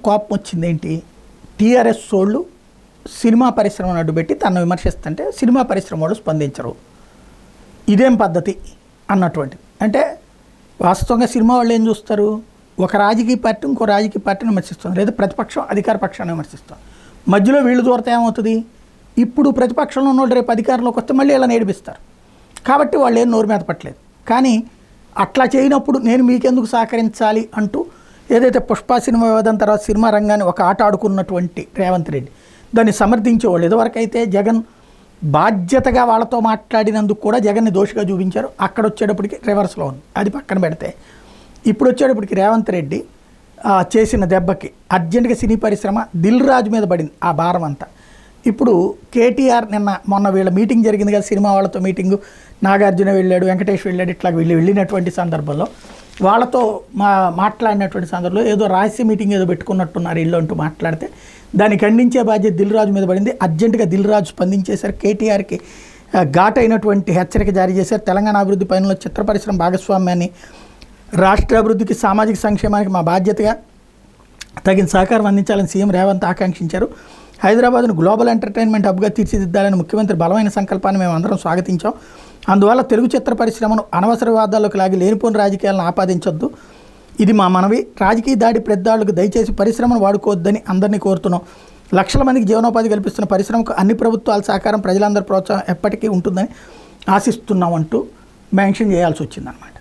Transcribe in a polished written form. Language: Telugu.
కోపం వచ్చింది ఏంటి, టీఆర్ఎస్ వాళ్ళు సినిమా పరిశ్రమను అడ్డుపెట్టి తనను విమర్శిస్తుంటే సినిమా పరిశ్రమ వాళ్ళు స్పందించరు, ఇదేం పద్ధతి అన్నటువంటిది. అంటే వాస్తవంగా సినిమా వాళ్ళు ఏం చూస్తారు, ఒక రాజకీయ పార్టీ ఇంకో రాజకీయ పార్టీని విమర్శిస్తుంది, లేదా ప్రతిపక్షం అధికార పక్షాన్ని విమర్శిస్తుంది. మధ్యలో వీళ్ళు దూరత ఏమవుతుంది, ఇప్పుడు ప్రతిపక్షంలో ఉన్న వాళ్ళు రేపు అధికారంలోకి వస్తే మళ్ళీ ఇలా నేర్పిస్తారు. కాబట్టి వాళ్ళు ఏం నోరు మీద పట్టలేదు. కానీ అట్లా చేయనప్పుడు నేను మీకెందుకు సహకరించాలి అంటూ ఏదైతే పుష్ప సినిమా వివాదం తర్వాత సినిమా రంగాన్ని ఒక ఆట ఆడుకున్నటువంటి రేవంత్ రెడ్డి దాన్ని సమర్థించేవాళ్ళు. ఇదివరకైతే జగన్ బాధ్యతగా వాళ్ళతో మాట్లాడినందుకు కూడా జగన్ని దోషిగా చూపించారు. అక్కడ వచ్చేటప్పటికి రివర్స్లో ఉంది, అది పక్కన పెడితే ఇప్పుడు వచ్చేటప్పటికి రేవంత్ రెడ్డి చేసిన దెబ్బకి అర్జెంటుగా సినీ పరిశ్రమ దిల్ రాజు మీద పడింది ఆ భారం అంతా. ఇప్పుడు కేటీఆర్ మొన్న వీళ్ళ మీటింగ్ జరిగింది కదా, సినిమా వాళ్ళతో మీటింగు, నాగార్జున వెళ్ళాడు, వెంకటేష్ వెళ్ళాడు, ఇట్లా వెళ్ళినటువంటి సందర్భంలో వాళ్ళతో మాట్లాడినటువంటి సందర్భంలో ఏదో రహస్య మీటింగ్ ఏదో పెట్టుకున్నట్టున్నారు ఇల్లు అంటూ మాట్లాడితే దాన్ని ఖండించే బాధ్యత దిల్ రాజు మీద పడింది. అర్జెంటుగా దిల్ రాజు స్పందించేశారు, కేటీఆర్కి ఘాటైనటువంటి హెచ్చరిక జారీ చేశారు. తెలంగాణ అభివృద్ధి పనుల్లో చిత్ర పరిశ్రమ భాగస్వామ్యాన్ని, రాష్ట్ర అభివృద్ధికి సామాజిక సంక్షేమానికి మా బాధ్యతగా తగిన సహకారం అందించాలని సీఎం రేవంత్ ఆకాంక్షించారు. హైదరాబాద్ను గ్లోబల్ ఎంటర్టైన్మెంట్ హబ్గా తీర్చిదిద్దాలని ముఖ్యమంత్రి బలమైన సంకల్పాన్ని మేము అందరం స్వాగతించాం. అందువల్ల తెలుగు చిత్ర పరిశ్రమను అనవసర వివాదాల్లోకి లాగి లేనిపోని రాజకీయాలను ఆపాదించొద్దు, ఇది మా మనవి. రాజకీయ దాడి ప్రతిదాడులకు దయచేసి పరిశ్రమను వాడుకోవద్దని అందరినీ కోరుతున్నాం. లక్షల మందికి జీవనోపాధి కల్పిస్తున్న పరిశ్రమకు అన్ని ప్రభుత్వాల సహకారం, ప్రజలందరి ప్రోత్సాహం ఎప్పటికీ ఉంటుందని ఆశిస్తున్నాం అంటూ మెన్షన్ చేయాల్సి వచ్చిందన్నమాట.